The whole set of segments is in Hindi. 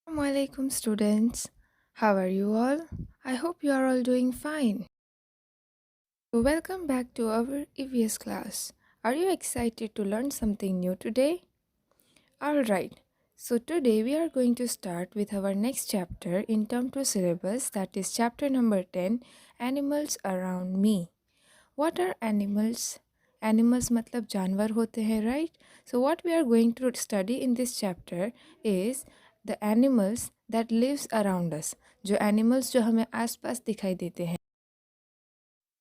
Assalamualaikum students. How are you all? I hope you are all doing fine. So welcome back to our EVS class. Are you excited to learn something new today? Alright. So today we are going to start with our next chapter in term 2 syllabus, that is chapter number 10, Animals Around Me. What are animals? Animals मतलब जानवर होते हैं, right? So what we are going to study in this chapter is the animals that lives around us. जो animals जो हमें आसपास दिखाई देते हैं.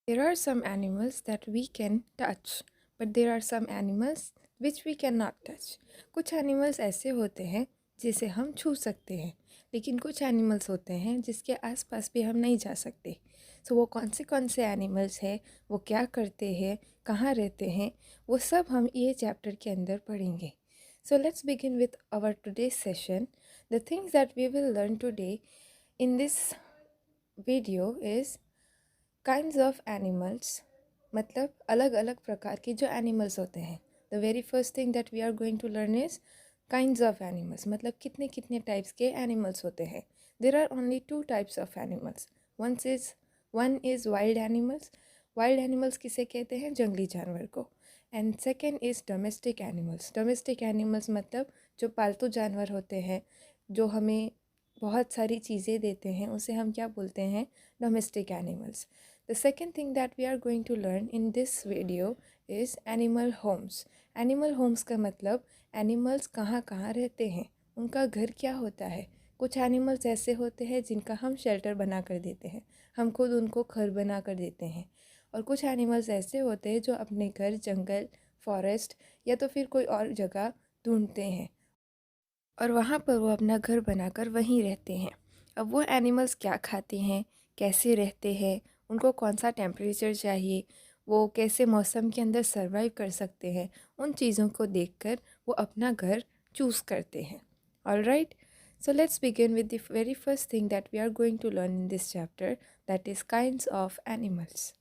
There are some animals that we can touch, but there are some animals which we cannot touch. कुछ animals ऐसे होते हैं जिसे हम छू सकते हैं, लेकिन कुछ animals होते हैं जिसके आसपास भी हम नहीं जा सकते. So वो कौन से animals हैं, वो क्या करते हैं, कहाँ रहते हैं, वो सब हम ये chapter के अंदर पढ़ेंगे. So let's begin with our today's session. The things that we will learn today in this video is kinds of animals, मतलब अलग अलग प्रकार के जो एनिमल्स होते हैं. The very first thing that we are going to learn is kinds of animals, मतलब कितने कितने टाइप्स के एनिमल्स होते हैं. There are only two types of animals. One is wild animals. Wild animals किसे कहते हैं? जंगली जानवर को. And second is domestic animals. Domestic animals मतलब जो पालतू जानवर होते हैं, जो हमें बहुत सारी चीज़ें देते हैं, उसे हम क्या बोलते हैं? Domestic animals. The second thing that we are going to learn in this video is animal homes. Animal homes का मतलब animals कहाँ कहाँ रहते हैं, उनका घर क्या होता है. कुछ animals ऐसे होते हैं जिनका हम shelter बना कर देते हैं, हम खुद उनको घर बना कर देते हैं. और कुछ animals ऐसे होते हैं जो अपने घर जंगल, फॉरेस्ट या तो फिर कोई और जगह ढूंढते हैं और वहाँ पर वो अपना घर बनाकर वहीं रहते हैं. अब वो एनिमल्स क्या खाते हैं, कैसे रहते हैं, उनको कौन सा टेम्परेचर चाहिए, वो कैसे मौसम के अंदर सरवाइव कर सकते हैं, उन चीज़ों को देखकर वो अपना घर चूज़ करते हैं. All right. So let's begin with the very first thing that we are going to learn in this chapter, that is kinds of animals.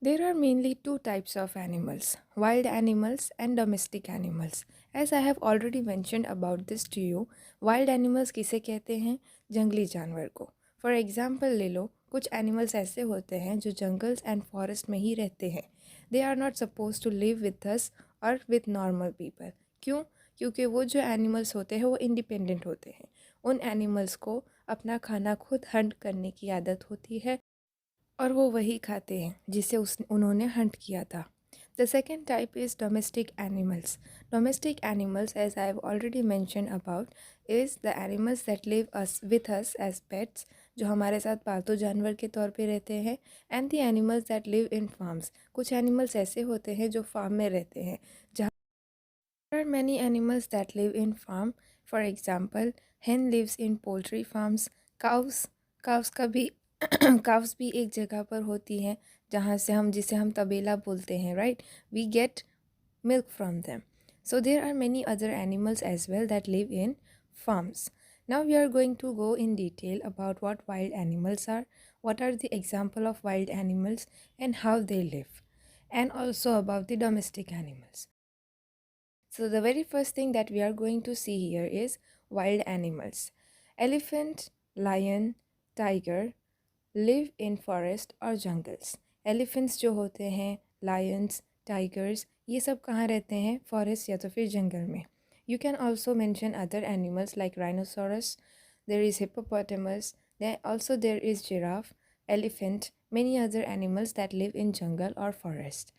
There are mainly two types of animals, wild animals and domestic animals. As I have already mentioned about this to you, wild animals किसे कहते हैं? जंगली जानवर को. For example ले लो, कुछ animals ऐसे होते हैं जो जंगल्स and forest में ही रहते हैं. They are not supposed to live with us or with normal people. क्यों? क्योंकि वो जो animals होते हैं वो independent होते हैं. उन animals को अपना खाना खुद हंट करने की आदत होती है और वो वही खाते हैं जिसे उन्होंने हंट किया था. The second type is domestic animals. Domestic animals, as I have already mention about, is the animals that live us with us as pets, जो हमारे साथ पालतू जानवर के तौर पे रहते हैं. And the animals that live in farms. कुछ एनिमल्स ऐसे होते हैं जो फार्म में रहते हैं, जहाँ there are many animals that live in farm. For example, hen lives in poultry farms. Cows का भी cows भी एक जगह पर होती हैं जहाँ से हम जिसे हम तबेला बोलते हैं, right? We get milk from them. So there are many other animals as well that live in farms. Now we are going to go in detail about what wild animals are, what are the example of wild animals and how they live, and also about the domestic animals. So the very first thing that we are going to see here is wild animals. Elephant, lion, tiger live in forest or jungles. Elephants जो होते हैं, lions, tigers, ये सब कहाँ रहते हैं? Forest या तो फिर जंगल में. You can also mention other animals like rhinoceros. There is hippopotamus. There is giraffe, elephant, many other animals that live in jungle or forest.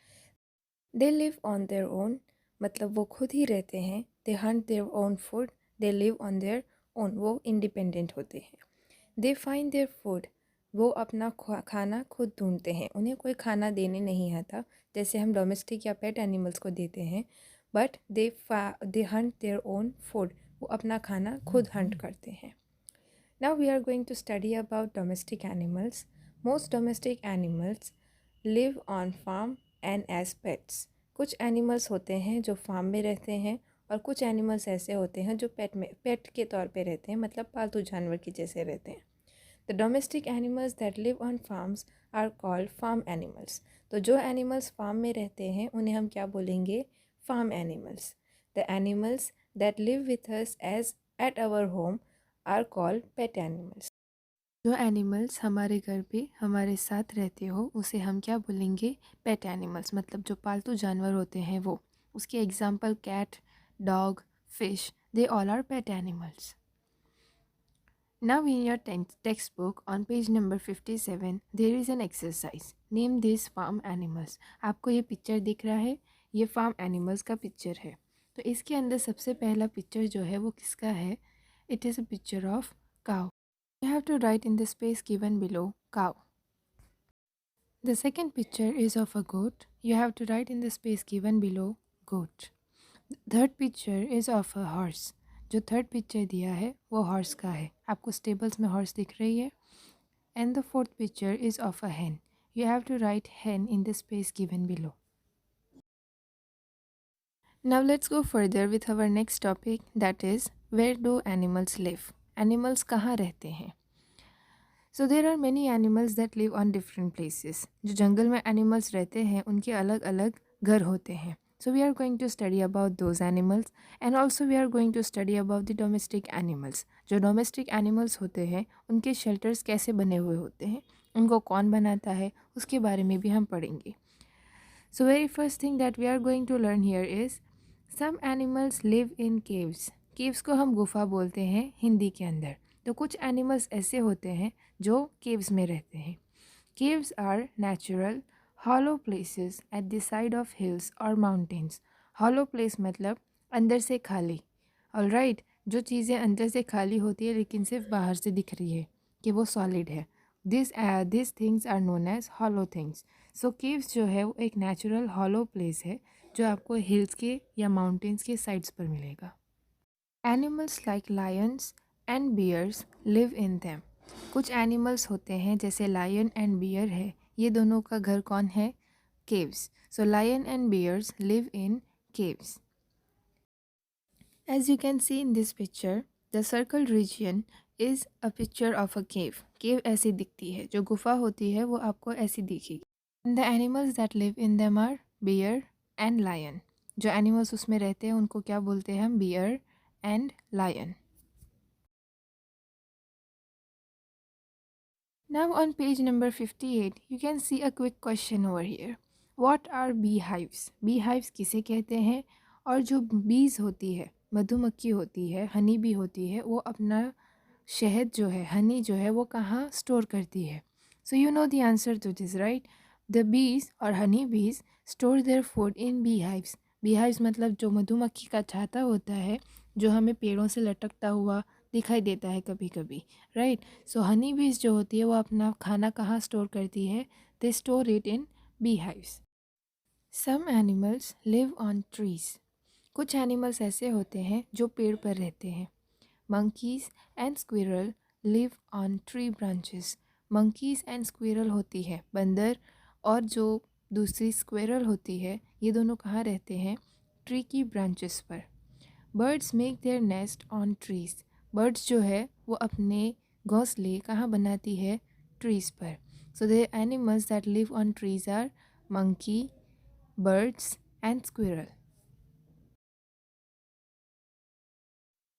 They live on their own, मतलब वो खुद ही रहते हैं. They hunt their own food. They live on their own. वो independent होते हैं. They find their food. वो अपना खाना खुद ढूंढते हैं. उन्हें कोई खाना देने नहीं आता जैसे हम डोमेस्टिक या पेट एनिमल्स को देते हैं. But they Hunt their own food. वो अपना खाना खुद हंट करते हैं. Now we are going to study about domestic animals. Most domestic animals live on farm and as pets. कुछ एनिमल्स होते हैं जो फार्म में रहते हैं और कुछ एनिमल्स ऐसे होते हैं जो पेट के तौर पे रहते हैं, मतलब पालतू जानवर के जैसे रहते हैं. The domestic animals that live on farms are called farm animals. तो जो एनिमल्स फार्म में रहते हैं उन्हें हम क्या बोलेंगे? Farm animals. The animals that live with us as at our home are called pet animals. जो एनिमल्स हमारे घर पे हमारे साथ रहते हो उसे हम क्या बोलेंगे? पेट एनिमल्स, मतलब जो पालतू जानवर होते हैं वो. उसके example cat, dog, fish, they all are pet animals. Now in your textbook on page number 57 there is an exercise. Name these farm animals. आपको ये पिक्चर दिख रहा है, ये फार्म एनिमल्स का पिक्चर है. तो इसके अंदर सबसे पहला पिक्चर जो है वो किसका है? It is a picture of cow. You have to write in the space given below cow. The second picture is of a goat. You have to write in the space given below goat. Third picture is of a horse. जो थर्ड पिक्चर दिया है वो हॉर्स का है. आपको स्टेबल्स में हॉर्स दिख रही है. And the fourth picture is of a hen. You have to write hen in the space given below. Now let's go further with our next topic, that is where do animals live? Animals कहाँ रहते हैं? So there are many animals that live on different places. जो जंगल में animals रहते हैं उनके अलग अलग घर होते हैं. So we are going to study about those animals and also we are going to study about the domestic animals. जो domestic animals होते हैं उनके shelters कैसे बने हुए होते हैं, उनको कौन बनाता है, उसके बारे में भी हम पढ़ेंगे. So very first thing that we are going to learn here is some animals live in caves. Caves को हम गुफा बोलते हैं हिंदी के अंदर. तो कुछ एनिमल्स ऐसे होते हैं जो केव्स में रहते हैं. Caves are natural hollow places at the side of hills और माउंटेन्स. हॉलो प्लेस मतलब अंदर से खाली. ऑलराइट, जो चीज़ें अंदर से खाली होती है लेकिन सिर्फ बाहर से दिख रही है कि वो सॉलिड है. This things are known as hollow things. So caves जो है वो एक नेचुरल हॉलो प्लेस है जो आपको हिल्स के या माउंटेन्स के साइड्स पर मिलेगा. Animals like lions and bears live in them. कुछ एनिमल्स होते हैं जैसे लायन एंड बियर है, ये दोनों का घर कौन है? Caves. So lion and bears live in caves. As you can see in this picture the circle region is a picture of a cave. Cave ऐसी दिखती है, जो गुफा होती है वो आपको ऐसी दिखेगी. The animals that live in them are bear and lion. जो एनिमल्स उसमें रहते हैं उनको क्या बोलते हैं हम? Bear and lion. Now on page number 58, you can see a quick question over here. What are beehives? Beehives किसे कहते हैं? और जो bees होती है, मधुमक्खी होती है, हनी बी होती है, वो अपना शहद जो है, हनी जो है, वो कहाँ स्टोर करती है? So you know the answer to this, right? The bees or honey bees store their food in beehives. Beehives मतलब जो मधुमक्खी का छाता होता है, जो हमें पेड़ों से लटकता हुआ दिखाई देता है कभी कभी, राइट? सो हनी बीज जो होती है वो अपना खाना कहाँ स्टोर करती है? They store it in bee hives. Some animals live on trees. कुछ एनिमल्स ऐसे होते हैं जो पेड़ पर रहते हैं. Monkeys and squirrel live on tree branches. Monkeys and squirrel होती है बंदर, और जो दूसरी स्क्विरल होती है, ये दोनों कहाँ रहते हैं? ट्री की ब्रांचेस पर. Birds make their nest on trees. Birds जो है वो अपने घोंसले कहाँ बनाती है? ट्रीज़ पर. So the animals that live on trees are monkey, birds and squirrel.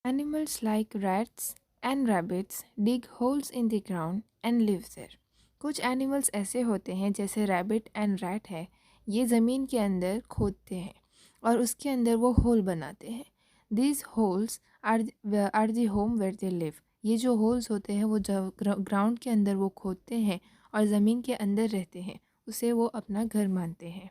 Animals like rats and rabbits dig holes in the ground and live there. कुछ एनिमल्स ऐसे होते हैं जैसे रैबिट एंड रैट है, ये ज़मीन के अंदर खोदते हैं और उसके अंदर वो होल बनाते हैं. These holes are the home where they live. ये जो होल्स होते हैं वो जब ग्राउंड के अंदर वो खोदते हैं और ज़मीन के अंदर रहते हैं, उसे वो अपना घर मानते हैं.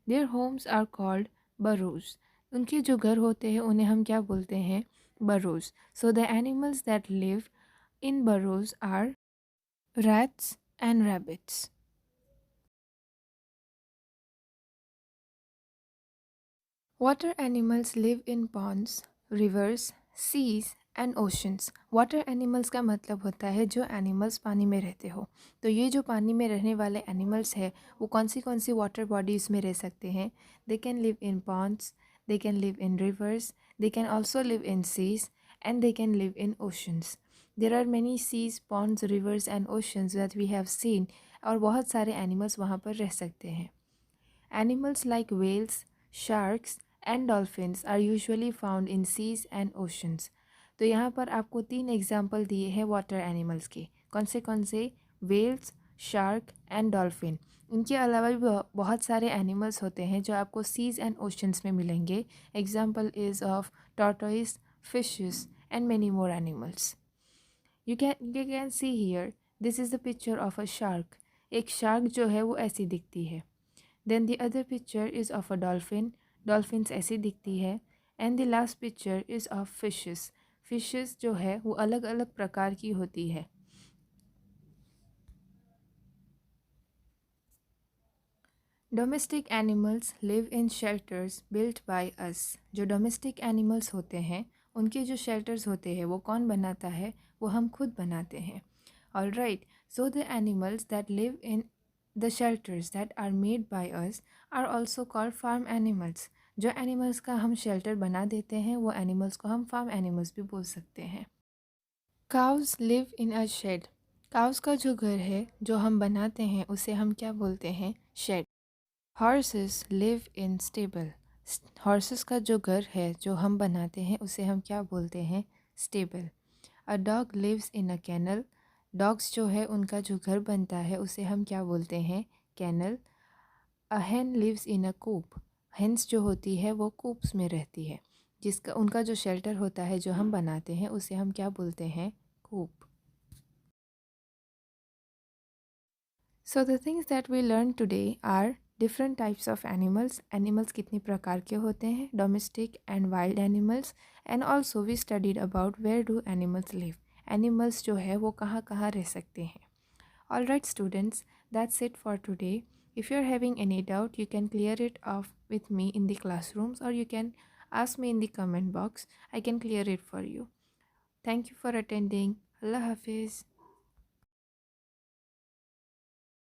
Their homes are called burrows. उनके जो घर होते हैं उन्हें हम क्या बोलते हैं? burrows. So the animals that live in burrows are rats and rabbits. Water animals live in ponds, rivers, seas and oceans. Water animals का मतलब होता है जो एनिमल्स पानी में रहते हो. तो ये जो पानी में रहने वाले एनिमल्स है वो कौन सी वाटर बॉडीज़ में रह सकते हैं? They can live in ponds, they can live in rivers, they can also live in seas and they can live in oceans. There are many seas, ponds, rivers and oceans that we have seen. और बहुत सारे एनिमल्स वहाँ पर रह सकते हैं. Animals like whales, sharks and dolphins are usually found in seas and oceans. तो यहाँ पर आपको 3 एग्जाम्पल दिए हैं वाटर एनिमल्स के. कौन से? Whales, shark and dolphin. इनके अलावा भी बहुत सारे एनिमल्स होते हैं जो आपको सीज एंड ओशंस में मिलेंगे. Example is of tortoise, fishes and many more animals. You can see here, this is the picture of a shark. एक शार्क जो है वो ऐसी दिखती है. Then the other picture is of a dolphin. Dolphins ऐसी दिखती है. And the last picture is of fishes. Fishes जो है वो अलग अलग प्रकार की होती है. Domestic animals live in shelters built by us. जो domestic animals होते हैं उनके जो shelters होते हैं वो कौन बनाता है? वो हम खुद बनाते हैं. Alright, so the animals that live in the shelters that are made by us are also called farm animals. जो animals का हम shelter बना देते हैं वो animals को हम farm animals भी बोल सकते हैं. Cows live in a shed. Cows का जो घर है जो हम बनाते हैं उसे हम क्या बोलते हैं? Shed. Horses live in stable. Horses का जो घर है जो हम बनाते हैं उसे हम क्या बोलते हैं? Stable. A dog lives in a kennel. Dogs जो है उनका जो घर बनता है उसे हम क्या बोलते हैं? Kennel. A hen lives in a coop. Hens जो होती है वो coops में रहती है. जिसका उनका जो shelter होता है जो हम बनाते हैं उसे हम क्या बोलते हैं? Coop. So the things that we learned today are different types of animals. Animals कितने प्रकार के होते हैं? Domestic and wild animals. And also we studied about where do animals live. Animals जो है वो कहाँ कहाँ रह सकते हैं. Alright students, that's it for today. If you're having any doubt, you can clear it off with me in the classrooms or you can ask me in the comment box. I can clear it for you. Thank you for attending. Allah Hafiz.